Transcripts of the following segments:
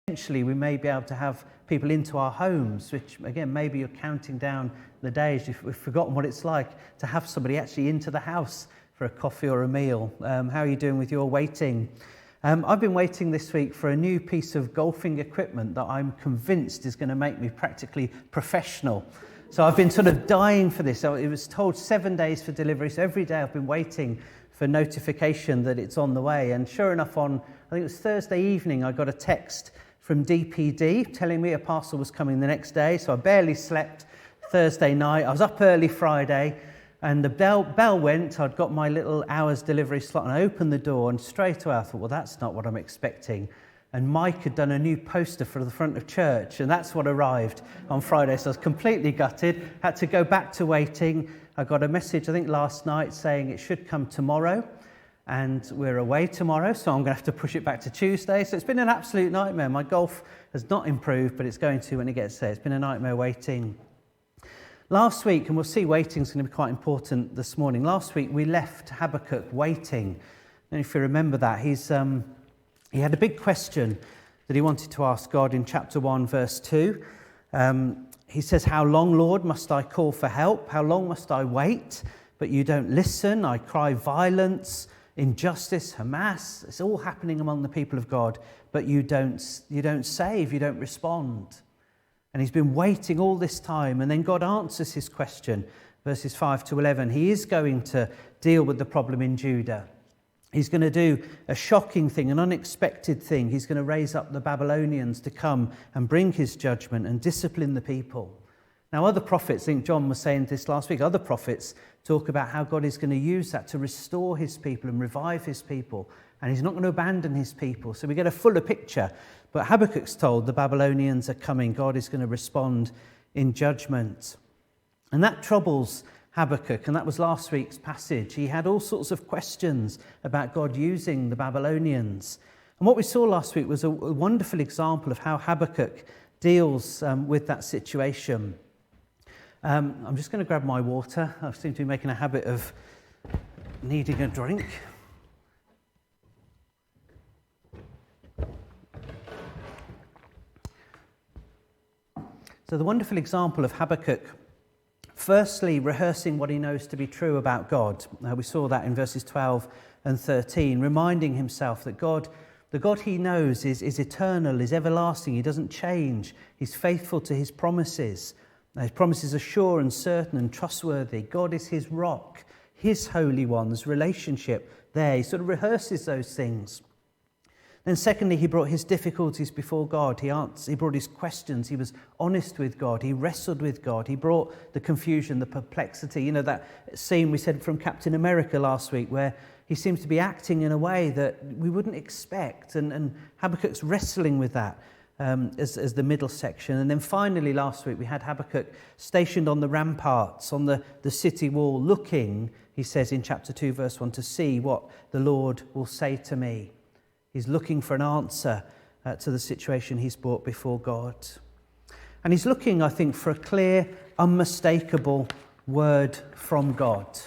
Potentially, we may be able to have people into our homes, which, again, maybe you're counting down the days. We've forgotten what it's like to have somebody actually into the house for a coffee or a meal. How are you doing with your waiting? I've been waiting this week for a new piece of golfing equipment that I'm convinced is going to make me practically professional. So I've been sort of dying for this. So it was told 7 days for delivery. So every day I've been waiting for notification that it's on the way. And sure enough, I think it was Thursday evening, I got a text from DPD telling me a parcel was coming the next day. So I barely slept Thursday night. I was up early Friday, and the bell went. I'd got my little hour's delivery slot, and I opened the door, and straight away I thought, well, that's not what I'm expecting. And Mike had done a new poster for the front of church, and that's what arrived on Friday. So I was completely gutted, had to go back to waiting. I got a message, I think last night, saying it should come tomorrow. And we're away tomorrow, so I'm going to have to push it back to Tuesday. So it's been an absolute nightmare. My golf has not improved, but it's going to when it gets there. It's been a nightmare waiting. Last week, and we'll see waiting's going to be quite important this morning. Last week, we left Habakkuk waiting. And if you remember that, he had a big question that he wanted to ask God in chapter 1, verse 2. He says, "How long, Lord, must I call for help? How long must I wait? But you don't listen. I cry violence, injustice, Hamas. It's all happening among the people of God, but you don't save, you don't respond." And he's been waiting all this time, and then God answers his question, verses 5 to 11. He is going to deal with the problem in Judah. He's going to do a shocking thing, an unexpected thing. He's going to raise up the Babylonians to come and bring his judgment and discipline the people. Now, other prophets, I think John was saying this last week, other prophets talk about how God is going to use that to restore his people and revive his people. And he's not going to abandon his people. So we get a fuller picture. But Habakkuk's told the Babylonians are coming. God is going to respond in judgment. And that troubles Habakkuk. And that was last week's passage. He had all sorts of questions about God using the Babylonians. And what we saw last week was a wonderful example of how Habakkuk deals with that situation. I'm just going to grab my water. I seem to be making a habit of needing a drink. So the wonderful example of Habakkuk, firstly, rehearsing what he knows to be true about God. We saw that in verses 12 and 13, reminding himself that the God he knows is eternal, is everlasting. He doesn't change. He's faithful to his promises. His promises are sure and certain and trustworthy. God is his rock, his holy one's relationship there. He sort of rehearses those things. Then secondly, he brought his difficulties before God. He brought his questions. He was honest with God. He wrestled with God. He brought the confusion, the perplexity. You know, that scene we said from Captain America last week where he seems to be acting in a way that we wouldn't expect. And Habakkuk's wrestling with that as the middle section. And then finally last week we had Habakkuk stationed on the ramparts, on the city wall, looking, he says in chapter 2, verse 1, to see what the Lord will say to me. He's looking for an answer to the situation he's brought before God. And he's looking, I think, for a clear, unmistakable word from God.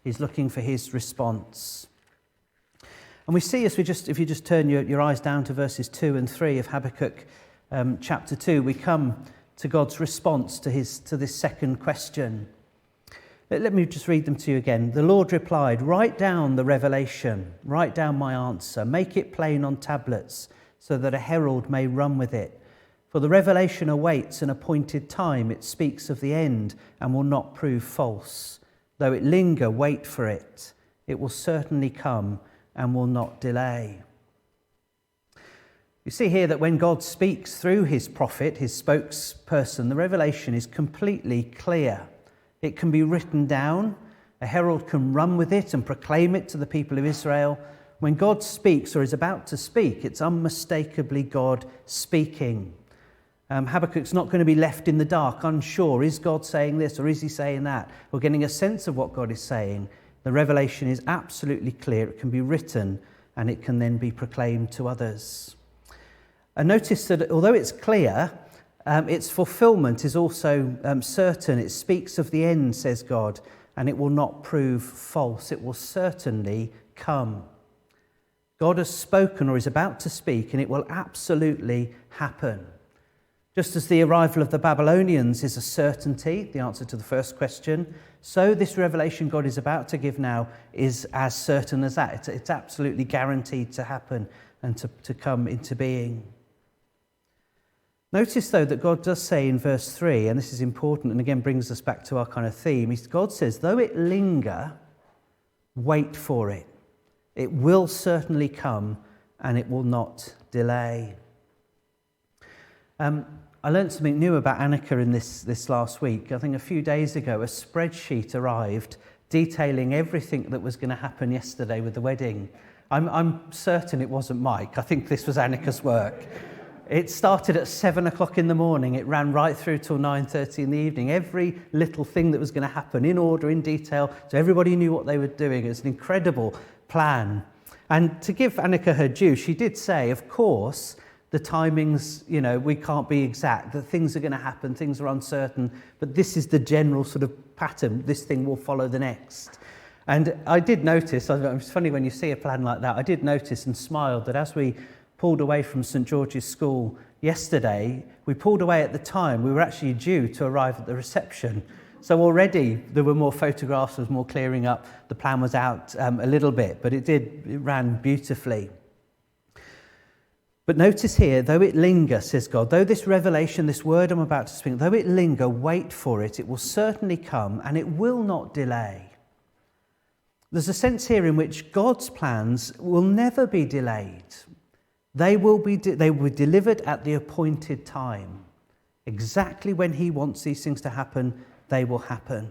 He's looking for his response. And we see, if you just turn your eyes down to verses 2 and 3 of Habakkuk chapter 2, we come to God's response to this second question. Let me just read them to you again. The Lord replied, "Write down the revelation, write down my answer, make it plain on tablets so that a herald may run with it. For the revelation awaits an appointed time. It speaks of the end and will not prove false. Though it linger, wait for it. It will certainly come and will not delay." You see here that when God speaks through his prophet, his spokesperson, the revelation is completely clear. It can be written down. A herald can run with it and proclaim it to the people of Israel. When God speaks or is about to speak, it's unmistakably God speaking. Habakkuk's not going to be left in the dark, unsure. Is God saying this or is he saying that? Or getting a sense of what God is saying. The revelation is absolutely clear. It can be written and it can then be proclaimed to others. And notice that although it's clear, its fulfillment is also certain. It speaks of the end, says God, and it will not prove false. It will certainly come. God has spoken or is about to speak, and it will absolutely happen. Just as the arrival of the Babylonians is a certainty, the answer to the first question, so this revelation God is about to give now is as certain as that. It's absolutely guaranteed to happen and to come into being. Notice, though, that God does say in verse 3, and this is important and again brings us back to our kind of theme, God says, though it linger, wait for it. It will certainly come and it will not delay. I learned something new about Annika in this last week. I think a few days ago, a spreadsheet arrived detailing everything that was going to happen yesterday with the wedding. I'm certain it wasn't Mike. I think this was Annika's work. It started at 7 o'clock in the morning. It ran right through till 9:30 in the evening. Every little thing that was going to happen in order, in detail, so everybody knew what they were doing. It was an incredible plan. And to give Annika her due, she did say, of course, the timings, we can't be exact, that things are going to happen, things are uncertain, but this is the general sort of pattern. This thing will follow the next. And I did notice, it's funny when you see a plan like that, I did notice and smiled that as we pulled away from St George's School yesterday, we pulled away at the time, we were actually due to arrive at the reception. So already there were more photographs, there was more clearing up, the plan was out a little bit, but it ran beautifully. But notice here, though it linger, says God, though this revelation, this word I'm about to speak, though it linger, wait for it. It will certainly come and it will not delay. There's a sense here in which God's plans will never be delayed. They will be delivered at the appointed time. Exactly when he wants these things to happen, they will happen.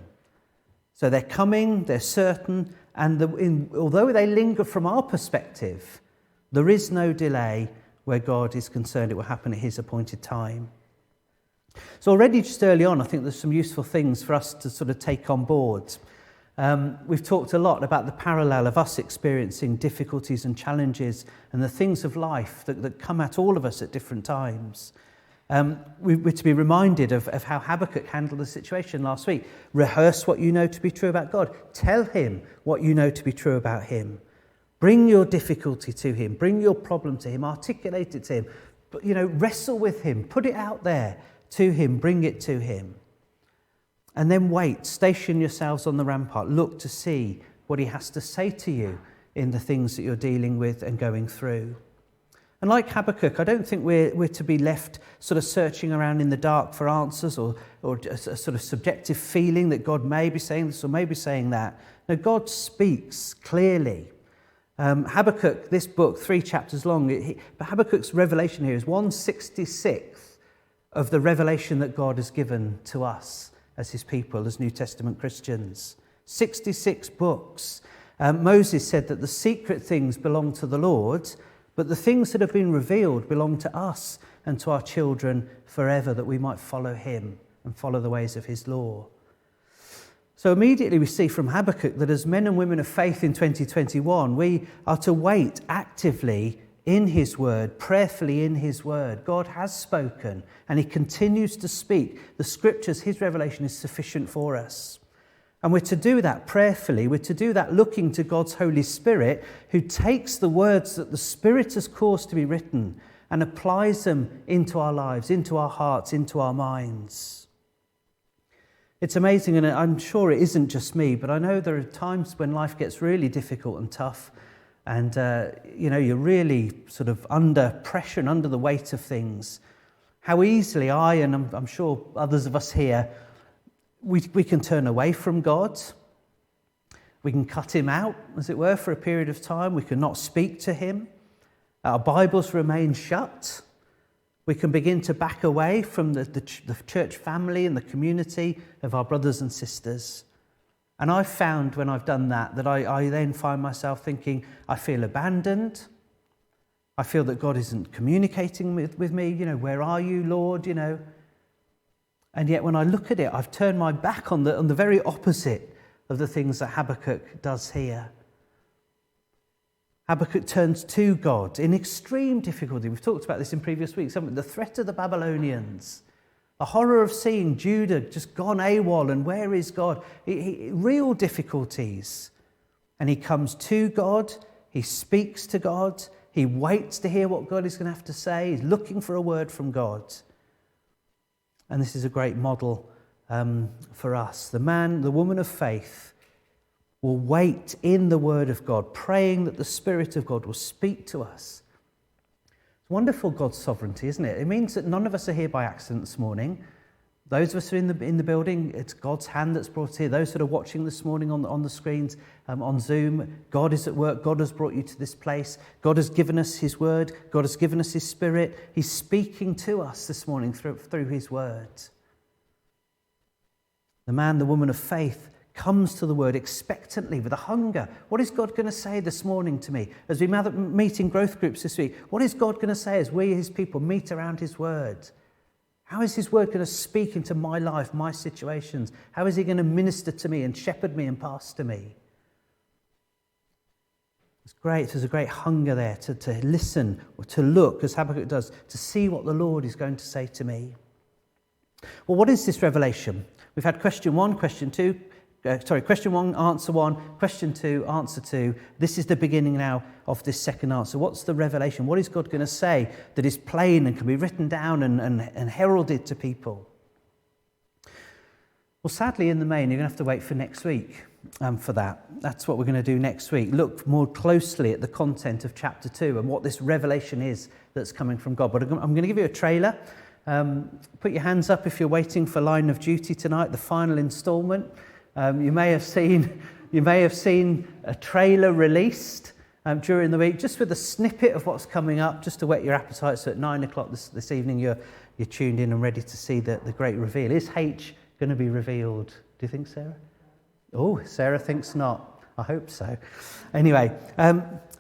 So they're coming, they're certain, and although they linger from our perspective, there is no delay. Where God is concerned, it will happen at his appointed time. So already just early on, I think there's some useful things for us to sort of take on board. We've talked a lot about the parallel of us experiencing difficulties and challenges and the things of life that come at all of us at different times. We're to be reminded of how Habakkuk handled the situation last week. Rehearse what you know to be true about God. Tell him what you know to be true about him. Bring your difficulty to him. Bring your problem to him. Articulate it to him. But, wrestle with him. Put it out there to him. Bring it to him. And then wait. Station yourselves on the rampart. Look to see what he has to say to you in the things that you're dealing with and going through. And like Habakkuk, I don't think we're to be left sort of searching around in the dark for answers or a sort of subjective feeling that God may be saying this or may be saying that. No, God speaks clearly. Habakkuk, this book, 3 chapters long, but Habakkuk's revelation here is 1/66 of the revelation that God has given to us as his people, as New Testament Christians. 66 books. Moses said that the secret things belong to the Lord, but the things that have been revealed belong to us and to our children forever, that we might follow him and follow the ways of his law. So immediately we see from Habakkuk that as men and women of faith in 2021, we are to wait actively in his word, prayerfully in his word. God has spoken and he continues to speak. The scriptures, his revelation is sufficient for us. And we're to do that prayerfully. We're to do that looking to God's Holy Spirit, who takes the words that the Spirit has caused to be written and applies them into our lives, into our hearts, into our minds. It's amazing, and I'm sure it isn't just me, but I know there are times when life gets really difficult and tough, and you're really sort of under pressure and under the weight of things. How easily I, and I'm sure others of us here, we can turn away from God. We can cut him out, as it were, for a period of time. We can not speak to him. Our Bibles remain shut. We can begin to back away from the church family and the community of our brothers and sisters. And I've found when I've done that I then find myself thinking, I feel abandoned. I feel that God isn't communicating with me. Where are you, Lord? And yet when I look at it, I've turned my back on the very opposite of the things that Habakkuk does here. Habakkuk turns to God in extreme difficulty. We've talked about this in previous weeks, haven't we? The threat of the Babylonians, the horror of seeing Judah just gone AWOL, and where is God? Real difficulties. And he comes to God, He speaks to God. He waits to hear what God is going to have to say. He's looking for a word from God. And this is a great model for us. The man, the woman of faith will wait in the word of God, praying that the Spirit of God will speak to us. It's wonderful, God's sovereignty, isn't it? It means that none of us are here by accident this morning. Those of us who are in the building, it's God's hand that's brought us here. Those that are watching this morning on the screens, on Zoom, God is at work. God has brought you to this place. God has given us his word. God has given us his Spirit. He's speaking to us this morning through his word. The man, the woman of faith, comes to the word expectantly with a hunger. What is God going to say this morning to me? As we meet in growth groups this week, what is God going to say as we, his people, meet around his word? How is his word going to speak into my life, my situations? How is he going to minister to me and shepherd me and pastor me? It's great. There's a great hunger there to listen or to look, as Habakkuk does, to see what the Lord is going to say to me. Well, what is this revelation? We've had question 1, question 2. Question 1, answer 1. Question 2, answer 2. This is the beginning now of this second answer. What's the revelation? What is God going to say that is plain and can be written down and heralded to people? Well, sadly, in the main, you're going to have to wait for next week for that. That's what we're going to do next week. Look more closely at the content of chapter 2 and what this revelation is that's coming from God. But I'm going to give you a trailer. Put your hands up if you're waiting for Line of Duty tonight, the final instalment. You may have seen a trailer released during the week, just with a snippet of what's coming up, just to whet your appetite. So at 9 o'clock this evening, you're tuned in and ready to see the great reveal. Is H going to be revealed? Do you think, Sarah? Oh, Sarah thinks not. I hope so. Anyway,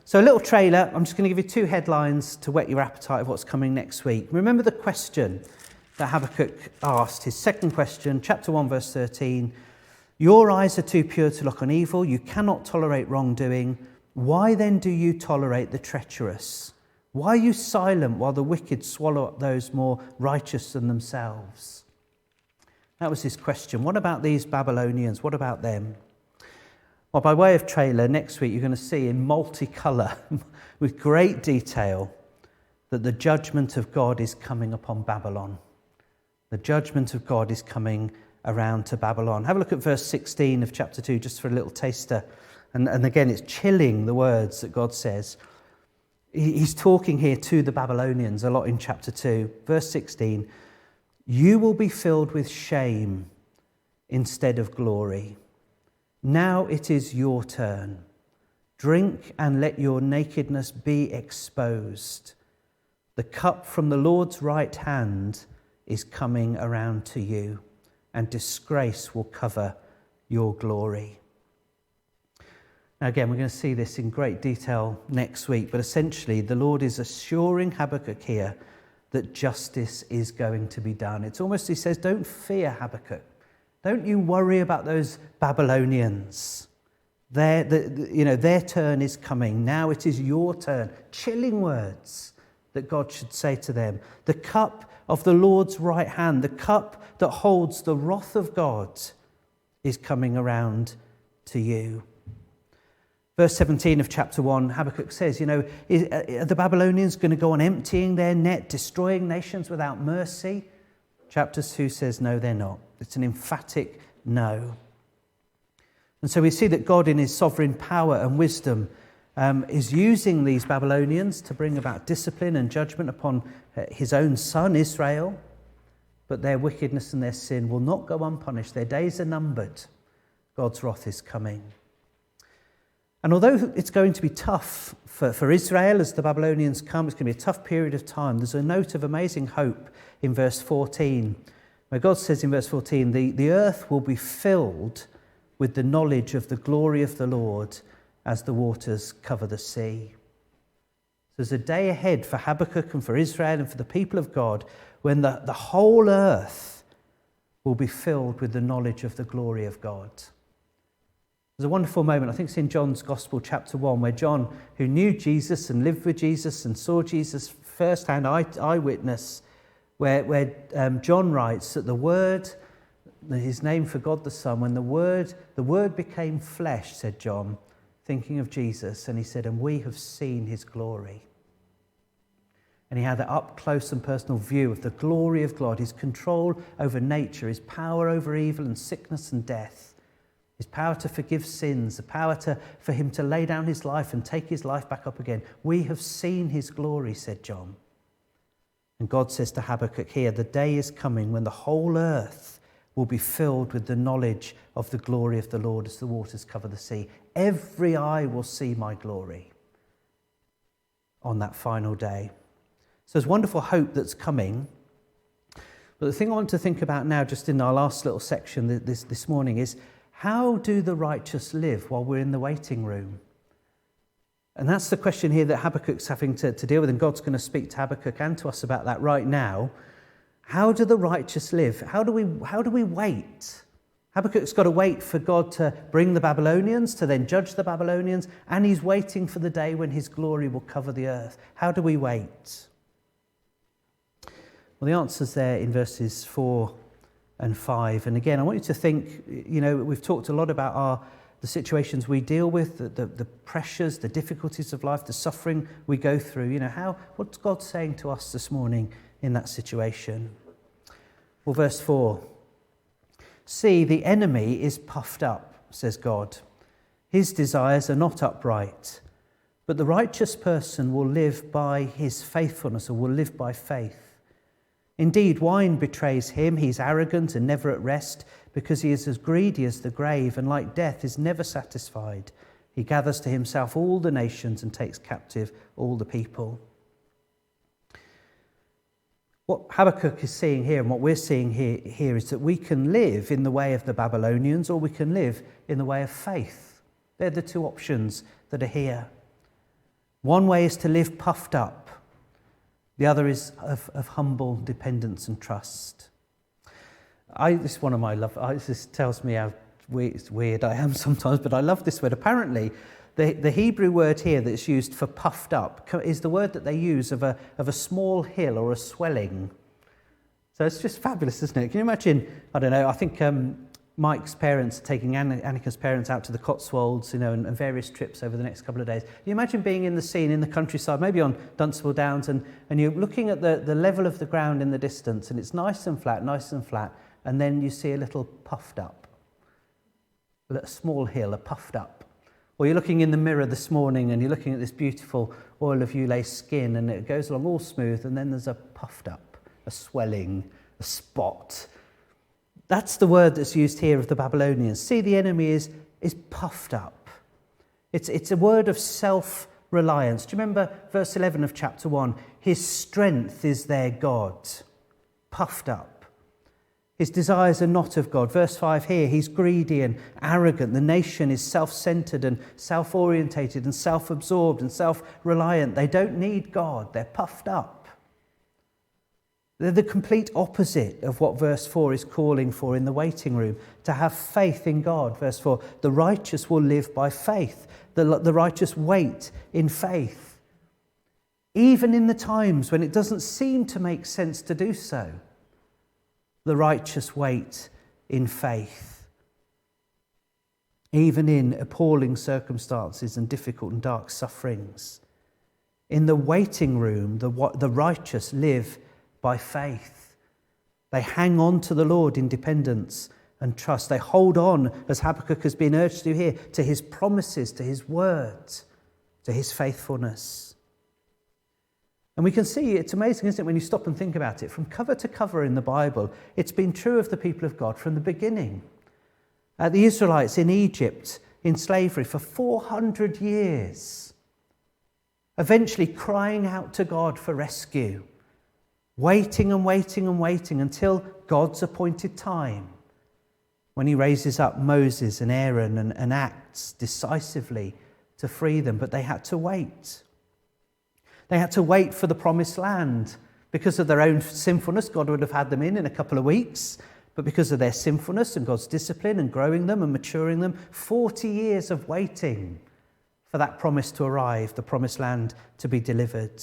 so a little trailer. I'm just going to give you 2 headlines to whet your appetite of what's coming next week. Remember the question that Habakkuk asked, his second question, chapter 1, verse 13. Your eyes are too pure to look on evil. You cannot tolerate wrongdoing. Why then do you tolerate the treacherous? Why are you silent while the wicked swallow up those more righteous than themselves? That was his question. What about these Babylonians? What about them? Well, by way of trailer, next week you're going to see in multicolour, with great detail, that the judgment of God is coming upon Babylon. The judgment of God is coming around to Babylon. Have a look at verse 16 of chapter 2, just for a little taster. And again, it's chilling, the words that God says. He's talking here to the Babylonians a lot in chapter 2. Verse 16, you will be filled with shame instead of glory. Now it is your turn. Drink and let your nakedness be exposed. The cup from the Lord's right hand is coming around to you, and disgrace will cover your glory. Now again, we're going to see this in great detail next week, but essentially the Lord is assuring Habakkuk here that justice is going to be done. It's almost, he says, don't fear, Habakkuk. Don't you worry about those Babylonians. Their turn is coming. Now it is your turn. Chilling words that God should say to them. The cup of the Lord's right hand, the cup that holds the wrath of God, is coming around to you. Verse 17 of chapter 1, Habakkuk says, are the Babylonians going to go on emptying their net, destroying nations without mercy? Chapter 2 says, no, they're not. It's an emphatic no. And so we see that God, in his sovereign power and wisdom, is using these Babylonians to bring about discipline and judgment upon his own son, Israel. But their wickedness and their sin will not go unpunished. Their days are numbered. God's wrath is coming. And although it's going to be tough for Israel as the Babylonians come, it's going to be a tough period of time, there's a note of amazing hope in verse 14, where God says in verse 14, the earth will be filled with the knowledge of the glory of the Lord as the waters cover the sea. There's a day ahead for Habakkuk and for Israel and for the people of God when the whole earth will be filled with the knowledge of the glory of God. There's a wonderful moment, I think it's in John's Gospel, chapter 1, where John, who knew Jesus and lived with Jesus and saw Jesus firsthand, eyewitness, where John writes that the Word, his name for God the Son, when the Word became flesh, said John, thinking of Jesus, and he said, and we have seen his glory. And he had that up close and personal view of the glory of God, his control over nature, his power over evil and sickness and death, his power to forgive sins, the power for him to lay down his life and take his life back up again. We have seen his glory, said John. And God says to Habakkuk here, the day is coming when the whole earth will be filled with the knowledge of the glory of the Lord as the waters cover the sea. Every eye will see my glory on that final day. So there's wonderful hope that's coming. But the thing I want to think about now, just in our last little section this morning, is how do the righteous live while we're in the waiting room? And that's the question here that Habakkuk's having to deal with, and God's going to speak to Habakkuk and to us about that right now. How do the righteous live? How do we wait? Habakkuk's got to wait for God to bring the Babylonians, to then judge the Babylonians, and he's waiting for the day when his glory will cover the earth. How do we wait? Well, the answer's there in verses 4 and 5. And again, I want you to think, we've talked a lot about the situations we deal with, the pressures, the difficulties of life, the suffering we go through. What's God saying to us this morning in that situation? Well, verse 4. See, the enemy is puffed up, says God. His desires are not upright, but the righteous person will live by his faithfulness, or will live by faith. Indeed, wine betrays him. He's arrogant and never at rest, because he is as greedy as the grave, and like death is never satisfied. He gathers to himself all the nations and takes captive all the people. What Habakkuk is seeing here, and what we're seeing here is that we can live in the way of the Babylonians, or we can live in the way of faith. They're the two options that are here. One way is to live puffed up. The other is of humble dependence and trust. This is one of my love. This tells me how weird I am sometimes, but I love this word. Apparently, the Hebrew word here that's used for puffed up is the word that they use of a small hill or a swelling. So it's just fabulous, isn't it? Can you imagine? I don't know. I think Mike's parents taking Annika's parents out to the Cotswolds, and various trips over the next couple of days. You imagine being in the scene in the countryside, maybe on Dunstable Downs, and you're looking at the level of the ground in the distance, and it's nice and flat, and then you see a little puffed up, a small hill, a puffed up. Or you're looking in the mirror this morning, and you're looking at this beautiful oil of Ulay skin, and it goes along all smooth, and then there's a puffed up, a swelling, a spot. That's the word that's used here of the Babylonians. See, the enemy is puffed up. It's a word of self-reliance. Do you remember verse 11 of chapter 1? His strength is their God. Puffed up. His desires are not of God. Verse 5 here, he's greedy and arrogant. The nation is self-centered and self-orientated and self-absorbed and self-reliant. They don't need God. They're puffed up. They're the complete opposite of what verse 4 is calling for in the waiting room, to have faith in God. Verse 4, the righteous will live by faith. The righteous wait in faith. Even in the times when it doesn't seem to make sense to do so, the righteous wait in faith. Even in appalling circumstances and difficult and dark sufferings. In the waiting room, the righteous live by faith. They hang on to the Lord in dependence and trust. They hold on, as Habakkuk has been urged to here, to his promises, to his words, to his faithfulness. And we can see, it's amazing, isn't it, when you stop and think about it, from cover to cover in the Bible, it's been true of the people of God from the beginning. The Israelites in Egypt, in slavery for 400 years, eventually crying out to God for rescue. Waiting and waiting and waiting until God's appointed time, when he raises up Moses and Aaron and acts decisively to free them. But they had to wait. They had to wait for the promised land. Because of their own sinfulness, God would have had them in a couple of weeks. But because of their sinfulness and God's discipline and growing them and maturing them, 40 years of waiting for that promise to arrive, the promised land to be delivered.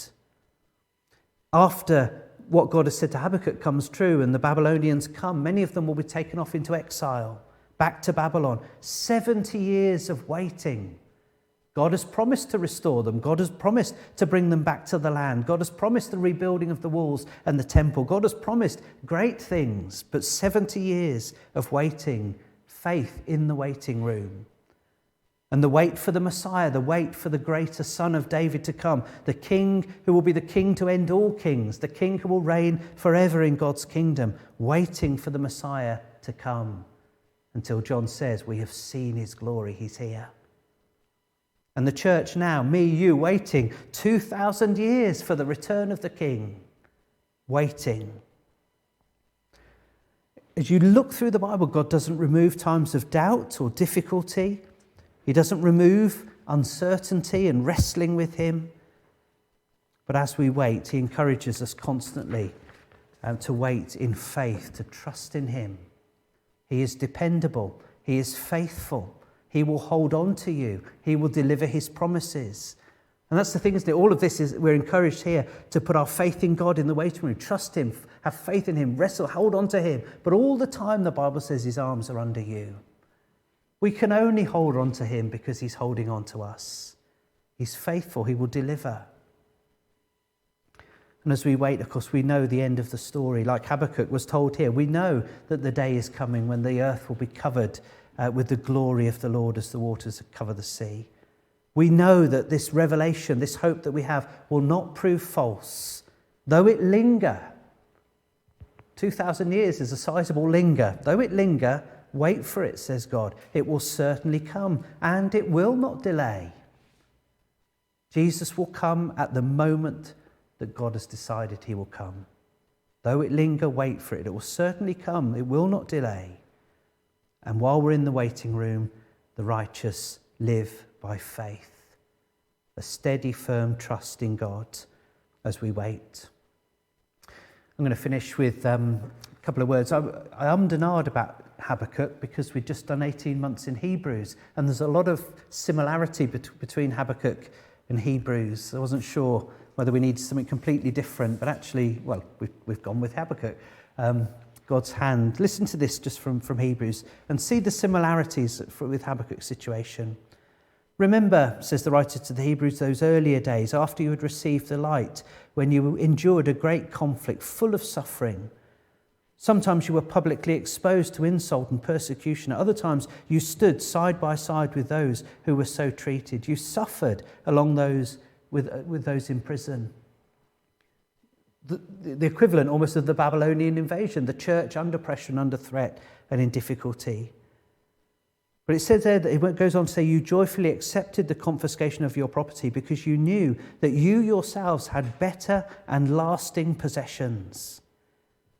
After what God has said to Habakkuk comes true and the Babylonians come, many of them will be taken off into exile, back to Babylon. 70 years of waiting God has promised to restore them. God has promised to bring them back to the land. God has promised the rebuilding of the walls and the temple. God has promised great things, but 70 years of waiting, faith in the waiting room. And the wait for the Messiah, the wait for the greater Son of David to come, the King who will be the King to end all kings, the King who will reign forever in God's kingdom, waiting for the Messiah to come until John says, we have seen his glory, he's here. And the church now, me, you, waiting 2,000 years for the return of the King, waiting. As you look through the Bible, God doesn't remove times of doubt or difficulty. He doesn't remove uncertainty and wrestling with him. But as we wait, he encourages us constantly to wait in faith, to trust in him. He is dependable. He is faithful. He will hold on to you. He will deliver his promises. And that's the thing, isn't it? All of this is, we're encouraged here to put our faith in God in the waiting room. Trust him, have faith in him, wrestle, hold on to him. But all the time the Bible says his arms are under you. We can only hold on to him because he's holding on to us. He's faithful. He will deliver. And as we wait, of course, we know the end of the story. Like Habakkuk was told here, we know that the day is coming when the earth will be covered with the glory of the Lord as the waters cover the sea. We know that this revelation, this hope that we have, will not prove false, though it linger. 2,000 years is a sizable linger. Though it linger, wait for it, says God. It will certainly come, and it will not delay. Jesus will come at the moment that God has decided he will come. Though it linger, wait for it. It will certainly come. It will not delay. And while we're in the waiting room, the righteous live by faith. A steady, firm trust in God as we wait. I'm going to finish with a couple of words. I ummed and ahed about Habakkuk because we've just done 18 months in Hebrews, and there's a lot of similarity between Habakkuk and Hebrews. I wasn't sure whether we needed something completely different, but actually, well, we've gone with Habakkuk. God's hand. Listen to this just from Hebrews and see the similarities with Habakkuk's situation. Remember, says the writer to the Hebrews, those earlier days after you had received the light, when you endured a great conflict full of suffering. Sometimes you were publicly exposed to insult and persecution. At other times you stood side by side with those who were so treated. You suffered along those with those in prison. The equivalent almost of the Babylonian invasion, the church under pressure and under threat and in difficulty. But it says there that it goes on to say, you joyfully accepted the confiscation of your property because you knew that you yourselves had better and lasting possessions.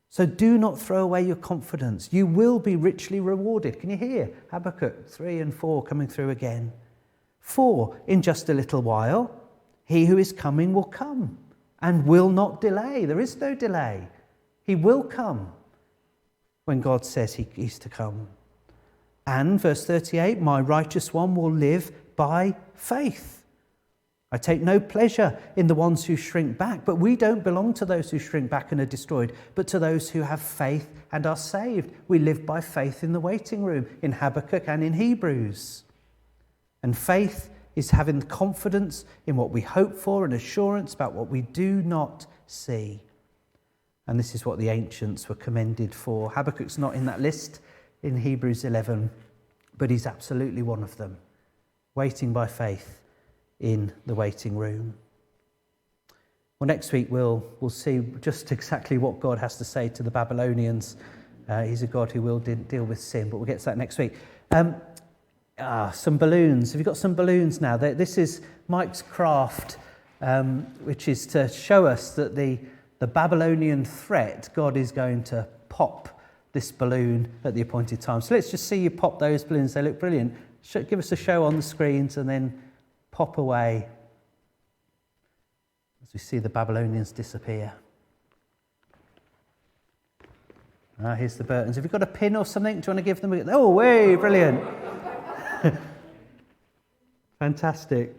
So do not throw away your confidence. You will be richly rewarded. Can you hear Habakkuk 3 and 4 coming through again? For in just a little while, he who is coming will come and will not delay. There is no delay. He will come when God says he's to come. And verse 38, my righteous one will live by faith. I take no pleasure in the ones who shrink back, but we don't belong to those who shrink back and are destroyed, but to those who have faith and are saved. We live by faith in the waiting room, in Habakkuk and in Hebrews. And faith is having confidence in what we hope for and assurance about what we do not see. And this is what the ancients were commended for. Habakkuk's not in that list in Hebrews 11, but he's absolutely one of them, waiting by faith in the waiting room. Well, next week we'll see just exactly what God has to say to the Babylonians. He's a God who will deal with sin, but we'll get to that next week. Some balloons. Have you got some balloons now? This is Mike's craft, which is to show us that the Babylonian threat, God is going to pop this balloon at the appointed time. So let's just see you pop those balloons. They look brilliant. Give us a show on the screens and then pop away as we see the Babylonians disappear. Here's the Burtons. Have you got a pin or something? Do you want to give them a... Oh, way, brilliant. Fantastic.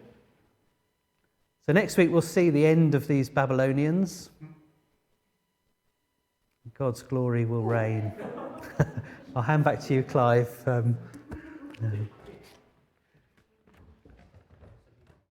So next week we'll see the end of these Babylonians. God's glory will reign. I'll hand back to you, Clive.